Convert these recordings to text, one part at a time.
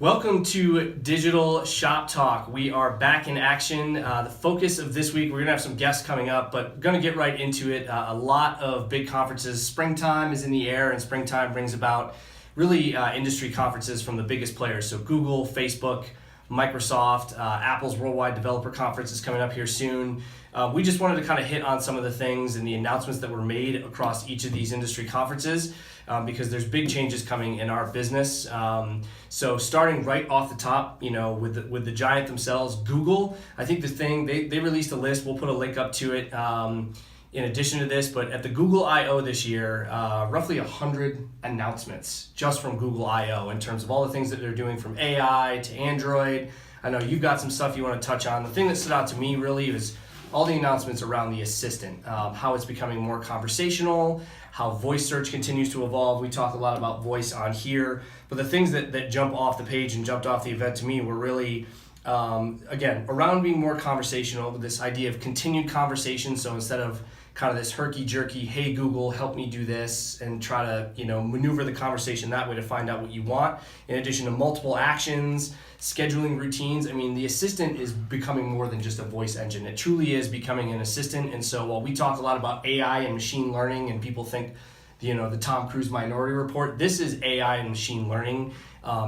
Welcome to Digital Shoptalk. We are back in action. The focus of this week, we're going to have some guests coming up, but going to get right into it. A lot of big conferences. Springtime is in the air, and springtime brings about really industry conferences from the biggest players. So Google, Facebook, Microsoft, Apple's Worldwide Developer Conference is coming up here soon. We just wanted to kind of hit on some of the things and the announcements that were made across each of these industry conferences because there's big changes coming in our business. So starting right off the top, with the giant themselves, Google, I think the thing, they released a list, we'll put a link up to it in addition to this, but at the Google I.O. this year, roughly 100 announcements just from Google I.O. in terms of all the things that they're doing from AI to Android. I know you've got some stuff you want to touch on. The thing that stood out to me really was all the announcements around the assistant, how it's becoming more conversational, how voice search continues to evolve. We talk a lot about voice on here, but the things that jump off the page and jumped off the event to me were really, again, around being more conversational, this idea of continued conversation. So instead of kind of this herky-jerky, hey Google, help me do this, and try to maneuver the conversation that way to find out what you want, in addition to multiple actions, scheduling routines. I mean, the assistant is becoming more than just a voice engine. It truly is becoming an assistant. And so while we talk a lot about AI and machine learning, and people think, the Tom Cruise Minority Report, this is AI and machine learning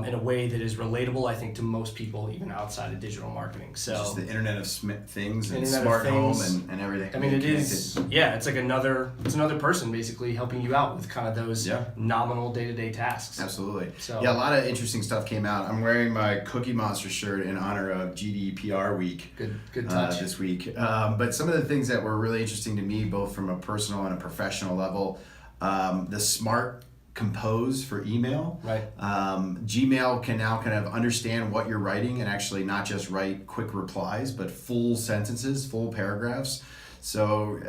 in a way that is relatable, I think, to most people, even outside of digital marketing. So just the Internet of Things and smart home and everything. I mean, it is, it's like another person basically helping you out with kind of those nominal day-to-day tasks. Absolutely. So, a lot of interesting stuff came out. I'm wearing my Cookie Monster shirt in honor of GDPR week. Good touch. This week. But some of the things that were really interesting to me, both from a personal and a professional level, the smart compose for email. Right. Gmail can now kind of understand what you're writing and actually not just write quick replies, but full sentences, full paragraphs. So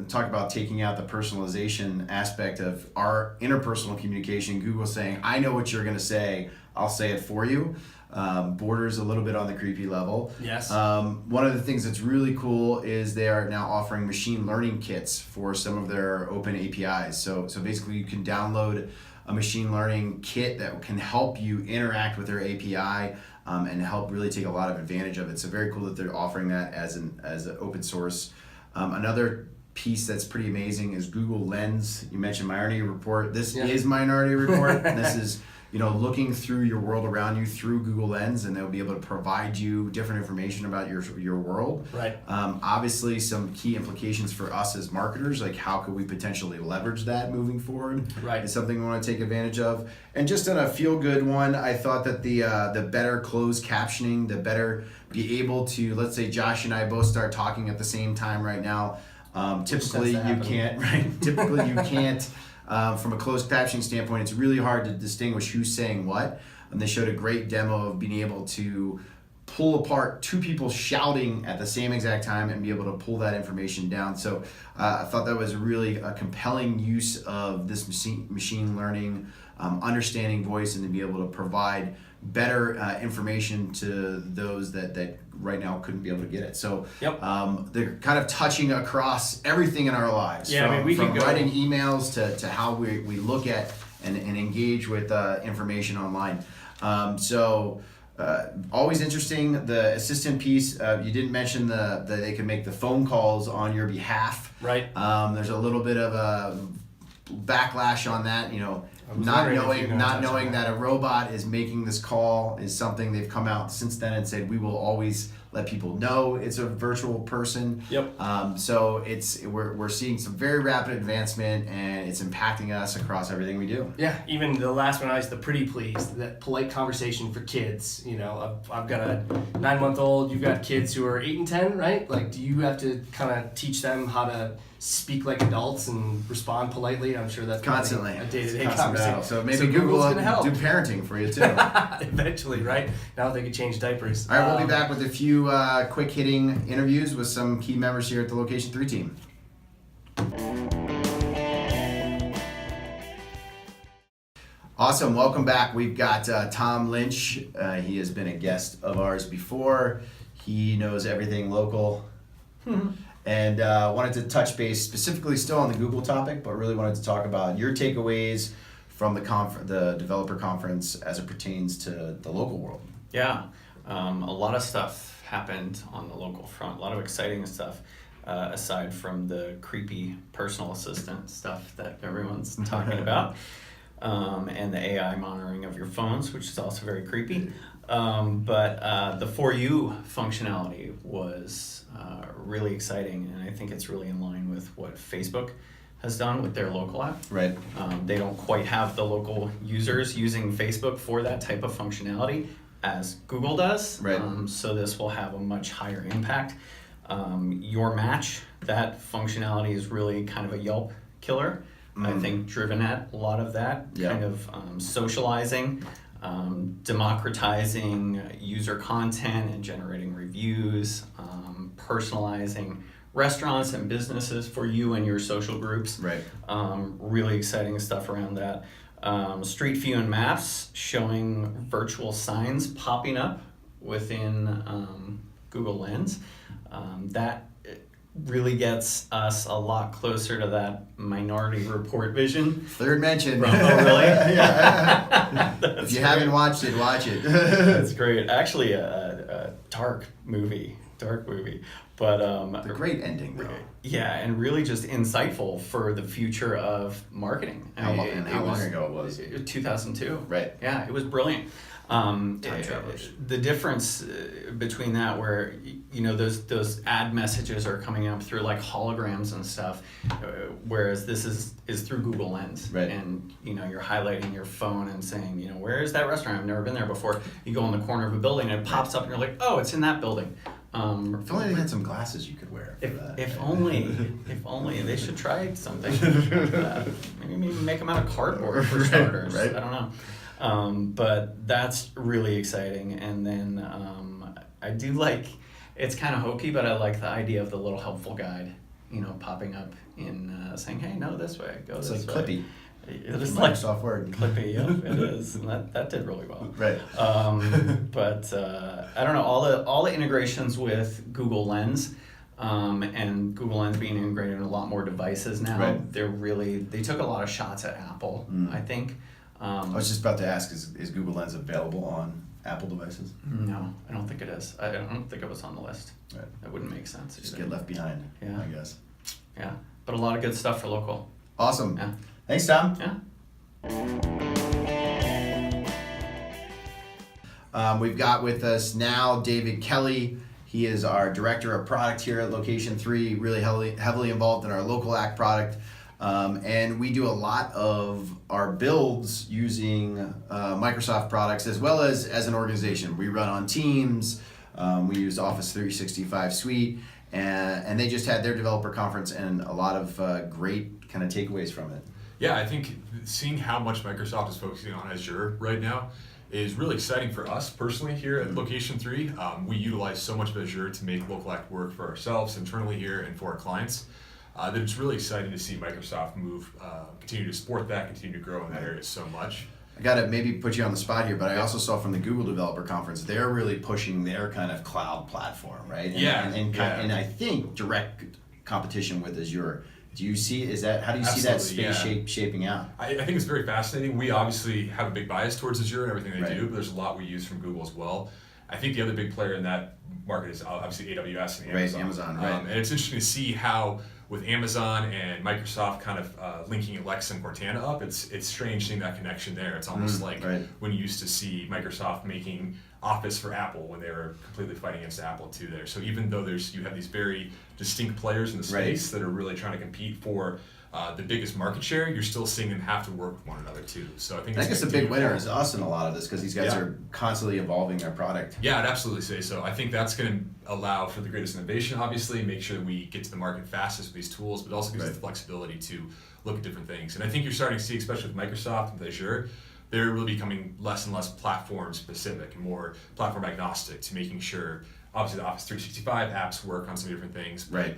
talk about taking out the personalization aspect of our interpersonal communication. Google saying, I know what you're going to say, I'll say it for you. Borders a little bit on the creepy level. Yes. One of the things that's really cool is they are now offering machine learning kits for some of their open APIs. So basically you can download a machine learning kit that can help you interact with their API and help really take a lot of advantage of it. So very cool that they're offering that as an open source. Another piece that's pretty amazing is Google Lens. You mentioned Minority Report. This is Minority Report. This is looking through your world around you through Google Lens, and they'll be able to provide you different information about your world. Right. Obviously, some key implications for us as marketers, like how could we potentially leverage that moving forward? Right. Is something we want to take advantage of. And just on a feel-good one, I thought that the better closed captioning, the better be able to, let's say Josh and I both start talking at the same time right now. Typically, you can't. Right. Typically, you can't. From a closed captioning standpoint, it's really hard to distinguish who's saying what. And they showed a great demo of being able to pull apart two people shouting at the same exact time and be able to pull that information down. So I thought that was really a compelling use of this machine learning, understanding voice, and to be able to provide better information to those that right now couldn't be able to get it. So they're kind of touching across everything in our lives. Yeah, from writing emails to how we look at and engage with information online. Always interesting. The assistant piece, you didn't mention that they can make the phone calls on your behalf. Right. There's a little bit of a backlash on that, not knowing that a robot is making this call is something they've come out since then and said we will always let people know it's a virtual person. Yep. So we're seeing some very rapid advancement, and it's impacting us across everything we do. Yeah, even the last one I used, the pretty please, that polite conversation for kids. I've got a 9-month-old, you've got kids who are 8 and 10, right? Like, do you have to kind of teach them how to speak like adults and respond politely? I'm sure that's constantly a day-to-day conversation. So maybe Google will do parenting for you too. Eventually, right? Now they can change diapers. All right, we'll be back with a few quick hitting interviews with some key members here at the Location3 team. Awesome, welcome back. We've got Tom Lynch. He has been a guest of ours before. He knows everything local. And wanted to touch base specifically still on the Google topic, but really wanted to talk about your takeaways from the developer conference as it pertains to the local world? Yeah, a lot of stuff happened on the local front, a lot of exciting stuff, aside from the creepy personal assistant stuff that everyone's talking about, and the AI monitoring of your phones, which is also very creepy. But the For You functionality was really exciting, and I think it's really in line with what Facebook has done with their local app. Right. They don't quite have the local users using Facebook for that type of functionality as Google does. Right. So this will have a much higher impact. Your Match, that functionality is really kind of a Yelp killer. I think driven at a lot of that, kind of socializing, democratizing user content and generating reviews, personalizing restaurants and businesses for you and your social groups. Right. Really exciting stuff around that. Street View and Maps showing virtual signs popping up within Google Lens. That really gets us a lot closer to that Minority Report vision. Third mention. Oh, really? Yeah. If you haven't watched it, watch it. That's great. Actually, a dark movie. But The great ending, though. yeah, and really just insightful for the future of marketing. How long ago it was? 2002. Right. Yeah, it was brilliant. Time travelers. The difference between that, where those ad messages are coming up through like holograms and stuff, whereas this is through Google Lens. Right. And you're highlighting your phone and saying, where is that restaurant? I've never been there before. You go in the corner of a building and it pops up and you're like, oh, it's in that building. If only they had some glasses you could wear for that. If only they should try something like that. Maybe make them out of cardboard for starters. Right. I don't know. But that's really exciting. And then I do like, it's kind of hokey, but I like the idea of the little helpful guide, popping up in saying, hey, no, this way, go It's this like way. Clippy. It's like Microsoft Word. Clippy, yeah, it is, and that did really well. Right. But I don't know, all the integrations with Google Lens, and Google Lens being integrated in a lot more devices now. Right. They took a lot of shots at Apple, I think. I was just about to ask, is Google Lens available on Apple devices? No, I don't think it is. I don't think it was on the list. Right. That wouldn't make sense. Just either. get left behind, Yeah. I guess. Yeah, but a lot of good stuff for local. Awesome. Yeah. Thanks, Tom. Yeah. We've got with us now David Kelly. He is our director of product here at Location3, really heavily involved in our local act product. And we do a lot of our builds using Microsoft products as well as an organization. We run on Teams, we use Office 365 Suite, and they just had their developer conference and a lot of great kind of takeaways from it. Yeah, I think seeing how much Microsoft is focusing on Azure right now is really exciting for us personally here at Location3. We utilize so much of Azure to make local act work for ourselves internally here and for our clients. That it's really exciting to see Microsoft continue to support that, continue to grow in that area so much. I got to maybe put you on the spot here, but I also saw from the Google Developer Conference, they're really pushing their kind of cloud platform, right? And I think direct competition with Azure. Do you see, how do you see that space shaping out? I think it's very fascinating. We obviously have a big bias towards Azure and everything they do, but there's a lot we use from Google as well. I think the other big player in that market is obviously AWS and Amazon. Right, Amazon, right. And it's interesting to see how with Amazon and Microsoft kind of linking Alexa and Cortana up, it's strange seeing that connection there. It's almost like when you used to see Microsoft making Office for Apple when they were completely fighting against Apple too there. So even though you have these very distinct players in the space that are really trying to compete for the biggest market share, you're still seeing them have to work with one another too. So I guess the big winner is us in a lot of this because these guys are constantly evolving their product. Yeah, I'd absolutely say so. I think that's going to allow for the greatest innovation, obviously, make sure that we get to the market fastest with these tools, but also gives us the flexibility to look at different things. And I think you're starting to see, especially with Microsoft and with Azure, they're really becoming less and less platform specific and more platform agnostic to making sure, obviously the Office 365 apps work on some different things, but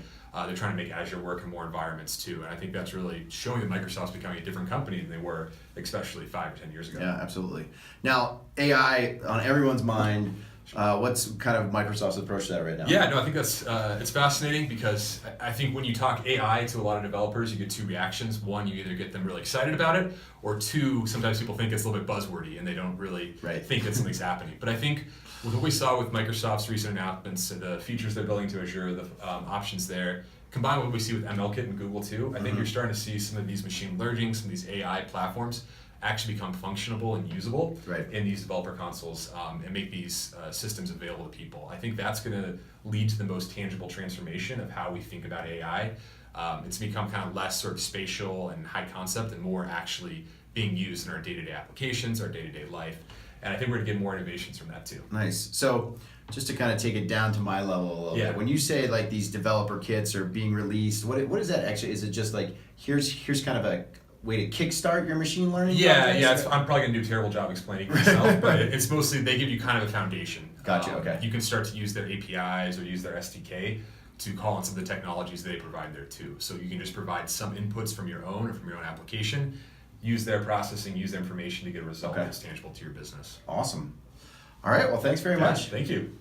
they're trying to make Azure work in more environments too. And I think that's really showing that Microsoft's becoming a different company than they were, especially 5 or 10 years ago. Yeah, absolutely. Now, AI on everyone's mind. What's kind of Microsoft's approach to that right now? Yeah, no, I think that's it's fascinating because I think when you talk AI to a lot of developers, you get two reactions. One, you either get them really excited about it, or two, sometimes people think it's a little bit buzzwordy and they don't really think that something's happening. But I think with what we saw with Microsoft's recent announcements, the features they're building to Azure, the options there, combined with what we see with MLKit and Google too, I think you're starting to see some of these machine learning, some of these AI platforms actually become functionable and usable in these developer consoles and make these systems available to people. I think that's going to lead to the most tangible transformation of how we think about AI. It's become kind of less sort of spatial and high concept and more actually being used in our day-to-day applications, our day-to-day life. And I think we're going to get more innovations from that too. Nice. So just to kind of take it down to my level a little bit, when you say like these developer kits are being released, what is that actually? Is it just like here's kind of a way to kickstart your machine learning? I'm probably gonna do a terrible job explaining it myself, but it's mostly they give you kind of a foundation. Gotcha. Okay. You can start to use their APIs or use their SDK to call on some of the technologies they provide there too. So you can just provide some inputs from your own application, use their processing, use their information to get a result that's tangible to your business. Awesome. All right. Well, thanks very much. Thank you.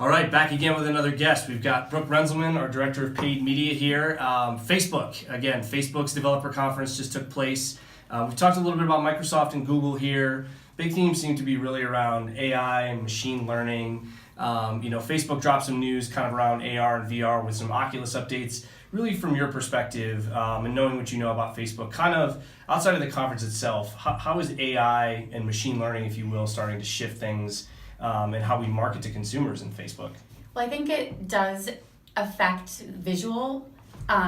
All right, back again with another guest. We've got Brooke Renzelman, our Director of Paid Media here. Facebook, again, Facebook's developer conference just took place. We've talked a little bit about Microsoft and Google here. Big themes seem to be really around AI and machine learning. Facebook dropped some news kind of around AR and VR with some Oculus updates. Really from your perspective and knowing what you know about Facebook, kind of outside of the conference itself, how is AI and machine learning, if you will, starting to shift things and how we market to consumers in Facebook? Well, I think it does affect visual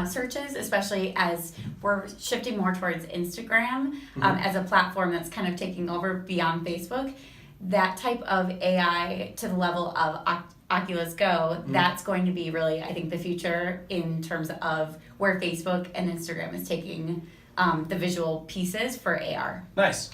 searches, especially as we're shifting more towards Instagram as a platform that's kind of taking over beyond Facebook. That type of AI to the level of Oculus Go, that's going to be really, I think, the future in terms of where Facebook and Instagram is taking the visual pieces for AR. Nice.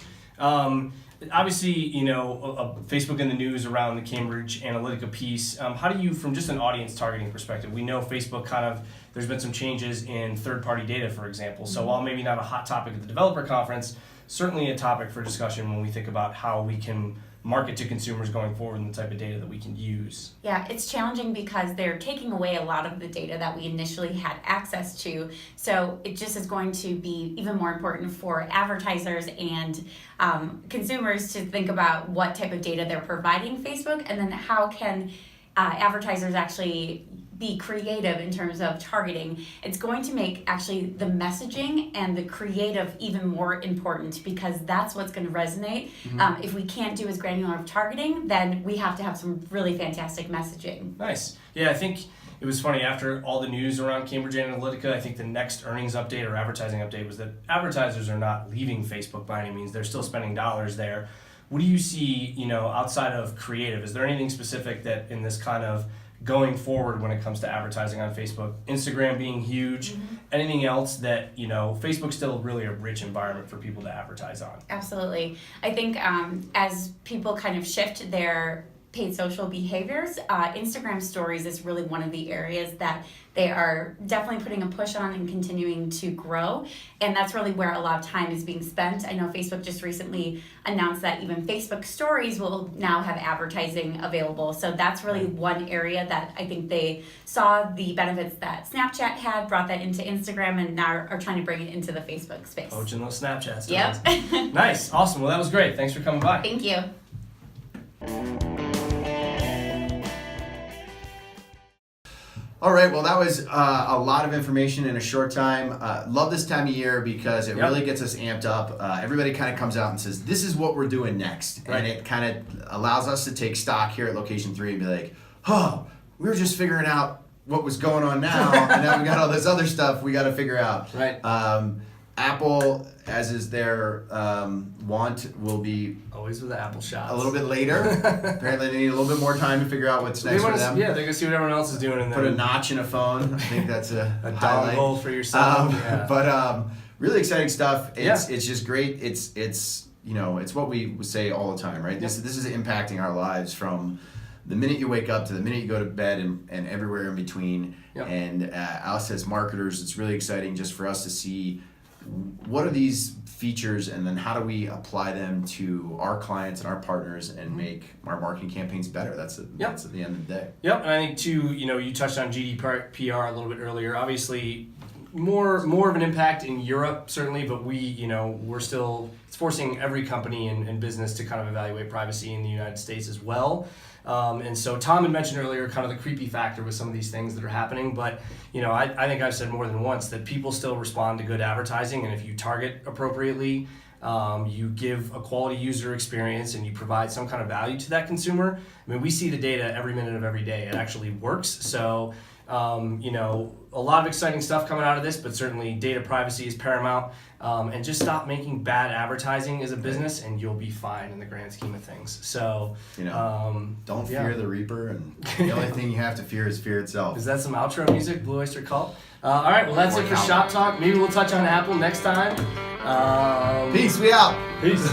Obviously, Facebook in the news around the Cambridge Analytica piece. How do you, from just an audience targeting perspective, we know Facebook there's been some changes in third-party data, for example. So while maybe not a hot topic at the developer conference, certainly a topic for discussion when we think about how we can market to consumers going forward and the type of data that we can use. Yeah, it's challenging because they're taking away a lot of the data that we initially had access to. So it just is going to be even more important for advertisers and consumers to think about what type of data they're providing Facebook, and then how can advertisers actually be creative in terms of targeting. It's going to make actually the messaging and the creative even more important, because that's what's going to resonate. If we can't do as granular of targeting, then we have to have some really fantastic messaging. Nice. Yeah, I think it was funny, after all the news around Cambridge Analytica, I think the next earnings update or advertising update was that advertisers are not leaving Facebook by any means. They're still spending dollars there. What do you see, outside of creative? Is there anything specific that in this kind of going forward when it comes to advertising on Facebook, Instagram being huge, anything else that, Facebook's still really a rich environment for people to advertise on? Absolutely. I think as people kind of shift their paid social behaviors, Instagram stories is really one of the areas that they are definitely putting a push on and continuing to grow. And that's really where a lot of time is being spent. I know Facebook just recently announced that even Facebook stories will now have advertising available. So that's really one area that I think they saw the benefits that Snapchat had, brought that into Instagram, and now are trying to bring it into the Facebook space. Poaching those Snapchats. Yep. Nice. Awesome. Well, that was great. Thanks for coming by. Thank you. All right, well, that was a lot of information in a short time. Love this time of year because it really gets us amped up. Everybody kind of comes out and says, this is what we're doing next. Right. And it kind of allows us to take stock here at Location3 and be like, we were just figuring out what was going on now, and now we got all this other stuff we got to figure out. Right. Apple, as is their want, will be always with the Apple shots. A little bit later. Apparently they need a little bit more time to figure out what's next for them. Yeah, they're going to see what everyone else is doing. And put a notch in a phone. I think that's a dongle for yourself. But really exciting stuff. It's just great. It's what we say all the time, right? This is impacting our lives from the minute you wake up to the minute you go to bed and everywhere in between. And us as marketers, it's really exciting just for us to see what are these features, and then how do we apply them to our clients and our partners and make our marketing campaigns better? That's at the end of the day. Yep, and I think too, you touched on GDPR a little bit earlier. Obviously, more of an impact in Europe certainly, but we're still, it's forcing every company and business to kind of evaluate privacy in the United States as well. And so Tom had mentioned earlier kind of the creepy factor with some of these things that are happening, but I think I've said more than once that people still respond to good advertising, and if you target appropriately, you give a quality user experience, and you provide some kind of value to that consumer. I mean, we see the data every minute of every day. It actually works. So a lot of exciting stuff coming out of this, but certainly data privacy is paramount. And just stop making bad advertising as a business, and you'll be fine in the grand scheme of things. So, don't fear the Reaper, and the only thing you have to fear is fear itself. Is that some outro music, Blue Oyster Cult? All right, well, that's it for Shop Talk. Maybe we'll touch on Apple next time. Peace, we out. Peace.